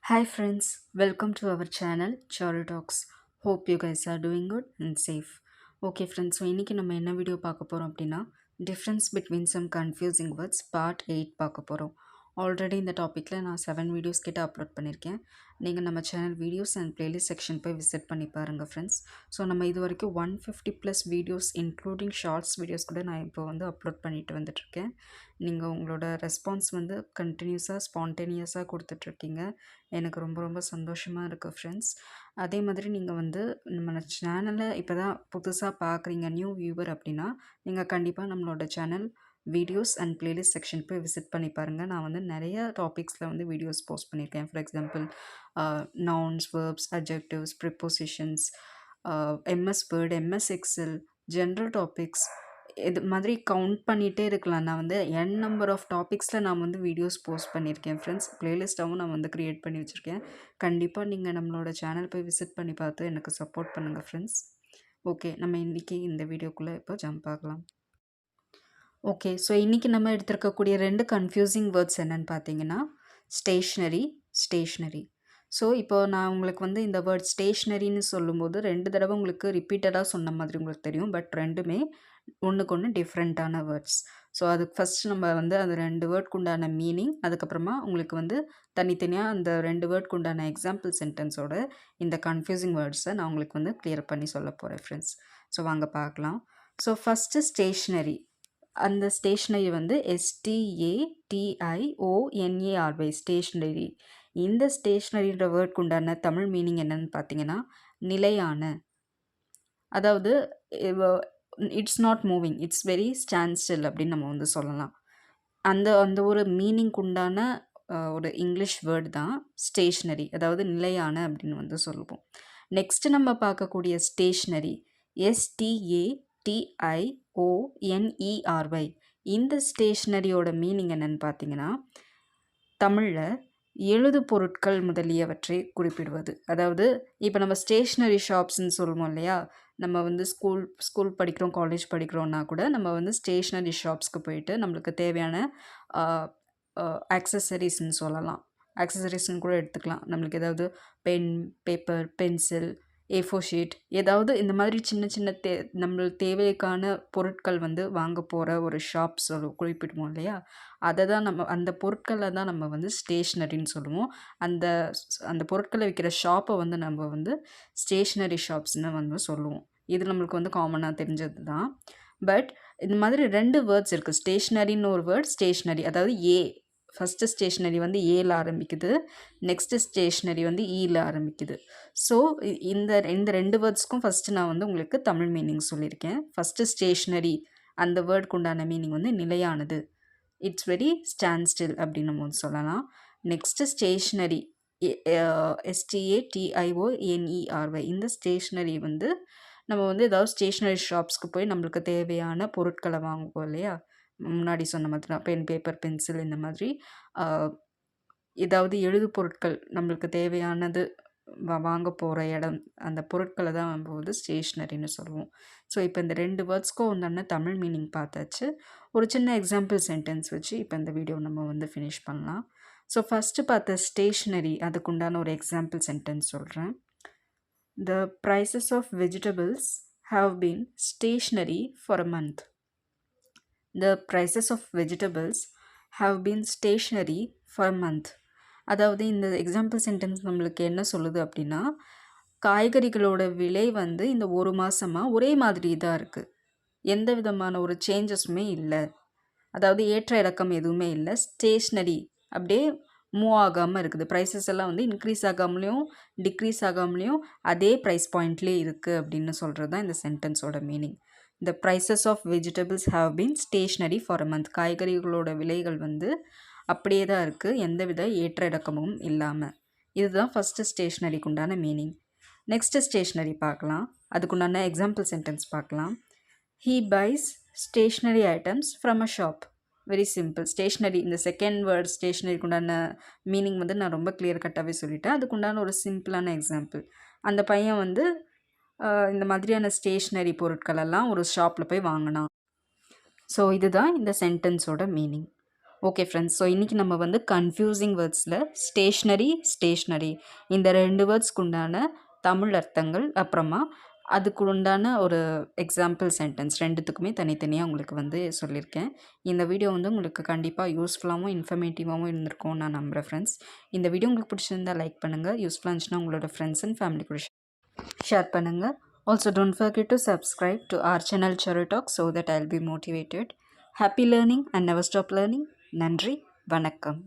Hi friends, welcome to our channel Choro Talks. Hope you guys are doing good and safe. Okay friends, so இன்னைக்கு நம்ம என்ன video பார்க்க போறோம் அப்படின்னா difference between some confusing words part 8 பார்க்க போறோம். Already இந்த டாப்பிக்கில் நான் 7 வீடியோஸ் கிட்ட அப்லோட் பண்ணியிருக்கேன். நீங்கள் நம்ம channel videos and playlist section போய் விசிட் பண்ணி பாருங்கள் ஃப்ரெண்ட்ஸ். ஸோ நம்ம இது வரைக்கும் 150+ வீடியோஸ் இன்க்ளூடிங் ஷார்ட்ஸ் வீடியோஸ் கூட நான் இப்போ வந்து அப்லோட் பண்ணிட்டு வந்துட்டுருக்கேன். நீங்கள் உங்களோட ரெஸ்பான்ஸ் வந்து கண்டினியூஸாக ஸ்பான்டேனியஸாக கொடுத்துட்ருக்கீங்க. எனக்கு ரொம்ப ரொம்ப சந்தோஷமாக இருக்குது ஃப்ரெண்ட்ஸ். அதே மாதிரி நீங்கள் வந்து நம்ம சேனலை இப்போ தான் புதுசாக பார்க்குறீங்க, நியூ வியூவர் அப்படின்னா நீங்கள் கண்டிப்பாக நம்மளோட channel videos and playlist section போய் விசிட் பண்ணி பாருங்கள். நான் வந்து நிறைய டாபிக்ஸில் வந்து வீடியோஸ் போஸ்ட் பண்ணியிருக்கேன். For example nouns, verbs, adjectives, prepositions, MS word, MS XL, general topics, இது மாதிரி கவுண்ட் பண்ணிகிட்டே இருக்கலாம். நான் வந்து நம்பர் ஆஃப் டாபிக்ஸில் நான் வந்து வீடியோஸ் போஸ்ட் பண்ணியிருக்கேன் ஃப்ரெண்ட்ஸ். ப்ளேலிஸ்ட்டாகவும் நான் வந்து க்ரியேட் பண்ணி வச்சுருக்கேன். கண்டிப்பாக நீங்கள் நம்மளோட சேனல் போய் விசிட் பண்ணி பார்த்து எனக்கு சப்போர்ட் பண்ணுங்கள் ஃப்ரெண்ட்ஸ். ஓகே, நம்ம இன்றைக்கி இந்த வீடியோக்குள்ளே இப்போ ஜம்ப் ஆகலாம். ஓகே, ஸோ இன்றைக்கி நம்ம எடுத்துருக்கக்கூடிய 2 கன்ஃபியூசிங் வேர்ட்ஸ் என்னென்னு பார்த்தீங்கன்னா ஸ்டேஷ்னரி. ஸோ இப்போ நான் உங்களுக்கு வந்து இந்த வேர்ட் ஸ்டேஷ்னரின்னு சொல்லும்போது 2 தடவை உங்களுக்கு ரிப்பீட்டடாக சொன்ன மாதிரி உங்களுக்கு தெரியும். பட் ரெண்டுமே ஒன்றுக்கு ஒன்று டிஃப்ரெண்ட்டான வேர்ட்ஸ். ஸோ அதுக்கு ஃபஸ்ட் நம்ம வந்து அந்த 2 வேர்ட்க்கு உண்டான மீனிங், அதுக்கப்புறமா உங்களுக்கு வந்து தனித்தனியாக அந்த 2 வேர்ட்க்கு உண்டான எக்ஸாம்பிள் சென்டென்ஸோட இந்த கன்ஃபியூசிங் வேர்ட்ஸை நான் உங்களுக்கு வந்து கிளியர் பண்ணி சொல்ல போகிறேன் ஃப்ரெண்ட்ஸ். ஸோ வாங்க பார்க்கலாம். So first stationery. அந்த ஸ்டேஷ்னரி வந்து STATIONARY ஸ்டேஷ்னரி. இந்த ஸ்டேஷ்னரின்ற வேர்ட்க்கு உண்டான தமிழ் மீனிங் என்னன்னு பார்த்தீங்கன்னா நிலையான. அதாவது it's not moving, it's very stand still அப்படின்னு நம்ம வந்து சொல்லலாம். அந்த அந்த ஒரு மீனிங்க்கு உண்டான ஒரு இங்கிலீஷ் வேர்டு தான் ஸ்டேஷ்னரி, அதாவது நிலையான அப்படின்னு வந்து சொல்லுவோம். நெக்ஸ்ட்டு நம்ம பார்க்கக்கூடிய ஸ்டேஷ்னரி STATIONERY. இந்த ஸ்டேஷ்னரியோட மீனிங் என்னன்னு பார்த்தீங்கன்னா தமிழில் எழுது பொருட்கள் முதலியவற்றை குறிப்பிடுவது. அதாவது இப்போ நம்ம ஸ்டேஷ்னரி ஷாப்ஸ்ன்னு சொல்லுவோம் இல்லையா, நம்ம வந்து ஸ்கூல் படிக்கிறோம், காலேஜ் படிக்கிறோன்னா கூட நம்ம வந்து ஸ்டேஷ்னரி ஷாப்ஸ்க்கு போயிட்டு நம்மளுக்கு தேவையான ஆக்சசரிஸ்ன்னு சொல்லலாம், ஆக்சசரிஸ்ன்னு கூட எடுத்துக்கலாம். நம்மளுக்கு ஏதாவது pen, paper, pencil, A4 sheet, ஏதாவது இந்த மாதிரி சின்ன சின்ன நம்மளுக்கு தேவைக்கான பொருட்கள் வந்து வாங்க போகிற ஒரு ஷாப் குறிப்பிடுவோம் இல்லையா, அதை தான் நம்ம அந்த பொருட்களை தான் நம்ம வந்து ஸ்டேஷ்னரின்னு சொல்லுவோம். அந்த அந்த பொருட்களை விற்கிற ஷாப்பை வந்து நம்ம வந்து ஸ்டேஷ்னரி ஷாப்ஸ்ன்னு வந்து சொல்லுவோம். இது நம்மளுக்கு வந்து காமனாக தெரிஞ்சது தான். பட் இந்த மாதிரி 2 வேர்ட்ஸ் இருக்குது. ஸ்டேஷ்னரின்னு ஒரு வேர்ட், ஸ்டேஷ்னரி அதாவது ஃபஸ்ட்டு ஸ்டேஷ்னரி வந்து ஏல ஆரம்பிக்குது, நெக்ஸ்ட்டு ஸ்டேஷ்னரி வந்து ஈல ஆரம்பிக்குது. ஸோ இந்த 2 வேர்ட்ஸ்க்கும் ஃபஸ்ட்டு நான் வந்து உங்களுக்கு தமிழ் மீனிங் சொல்லியிருக்கேன். ஃபஸ்ட்டு ஸ்டேஷ்னரி அந்த வேர்டுக்கு உண்டான மீனிங் வந்து நிலையானது, இட்ஸ் வெரி ஸ்டாண்ட் ஸ்டில் அப்படின்னு நம்ம வந்து சொல்லலாம். Next stationery STATIONERY. இந்த ஸ்டேஷ்னரி வந்து நம்ம வந்து ஏதாவது ஸ்டேஷ்னரி ஷாப்ஸ்க்கு போய் நம்மளுக்கு தேவையான பொருட்களை வாங்குவோம் இல்லையா, முன்னாடி சொன்ன மாதிரி தான் பென், பேப்பர், பென்சில், இந்த மாதிரி ஏதாவது எழுது பொருட்கள் நம்மளுக்கு தேவையானது வாங்க போகிற இடம், அந்த பொருட்களை தான் நம்ம வந்து ஸ்டேஷ்னரின்னு சொல்லுவோம். ஸோ இப்போ இந்த 2 வேர்ட்ஸ்க்கும் உண்டான தமிழ் மீனிங் பார்த்தாச்சு. ஒரு சின்ன எக்ஸாம்பிள் சென்டென்ஸ் வச்சு இப்போ இந்த வீடியோ நம்ம வந்து ஃபினிஷ் பண்ணலாம். ஸோ ஃபஸ்ட்டு பார்த்த ஸ்டேஷ்னரி, அதுக்கு உண்டான ஒரு எக்ஸாம்பிள் சென்டென்ஸ் சொல்கிறேன். The prices of vegetables have been stationary for a month. The prices of vegetables have been stationary for a month. அதாவது இந்த எக்ஸாம்பிள் சென்டென்ஸ் நம்மளுக்கு என்ன சொல்லுது அப்படின்னா, காய்கறிகளோட விலை வந்து இந்த 1 மாதமாக ஒரே மாதிரி தான் இருக்குது, எந்த விதமான ஒரு சேஞ்சஸுமே இல்லை. அதாவது ஏற்ற இறக்கம் எதுவுமே இல்லை, ஸ்டேஷ்னரி அப்படியே மூவ் ஆகாமல் இருக்குது. ப்ரைஸஸ் எல்லாம் வந்து இன்க்ரீஸ் ஆகாமலேயும் டிக்ரீஸ் ஆகாமலேயும் அதே ப்ரைஸ் பாயிண்ட்லேயே இருக்குது அப்படின்னு சொல்கிறது தான் இந்த சென்டென்ஸோட meaning. The prices of vegetables have been stationary for a month. காய்கறிகளோட விலைகள் வந்து அப்படியே தான் இருக்குது, எந்தவித ஏற்ற இறக்கமும் இல்லாமல். இதுதான் ஃபஸ்ட்டு ஸ்டேஷ்னரிக்கு உண்டான மீனிங். நெக்ஸ்ட்டு ஸ்டேஷ்னரி பார்க்கலாம், அதுக்குண்டான எக்ஸாம்பிள் சென்டென்ஸ் பார்க்கலாம். He buys stationery items from a shop. Very simple. Stationery, இந்த செகண்ட் வேர்ட் ஸ்டேஷ்னரிக்கு உண்டான மீனிங் வந்து நான் ரொம்ப கிளியர் கட்டாகவே சொல்லிட்டேன். அதுக்குண்டான ஒரு சிம்பிளான எக்ஸாம்பிள், அந்த பையன் வந்து இந்த மாதிரியான ஸ்டேஷ்னரி பொருட்களெல்லாம் ஒரு ஷாப்பில் போய் வாங்கினான். ஸோ இதுதான் இந்த சென்டென்ஸோட மீனிங். Okay friends. ஸோ இன்றைக்கி நம்ம வந்து கன்ஃப்யூசிங் வேர்ட்ஸில் ஸ்டேஷ்னரி இந்த 2 வேர்ட்ஸ்க்கு உண்டான தமிழ் அர்த்தங்கள், அப்புறமா அதுக்கு உண்டான ஒரு எக்ஸாம்பிள் சென்டென்ஸ் 2த்துக்குமே தனித்தனியாக உங்களுக்கு வந்து சொல்லியிருக்கேன். இந்த வீடியோ வந்து உங்களுக்கு கண்டிப்பாக யூஸ்ஃபுல்லாகவும் இன்ஃபர்மேட்டிவாகவும் இருந்திருக்கும்னு நான் நம்புகிறேன் ஃப்ரெண்ட்ஸ். இந்த வீடியோ உங்களுக்கு பிடிச்சிருந்தா லைக் பண்ணுங்கள். யூஸ்ஃபுல்லாக இருந்துச்சுன்னா உங்களோட ஃப்ரெண்ட்ஸ் அண்ட் ஃபேமிலி கூட ஷேர் பண்ணுங்கள். Also don't forget to subscribe to our channel Cherry Talk so that I'll be motivated. Happy learning and never stop learning. நன்றி, வணக்கம்.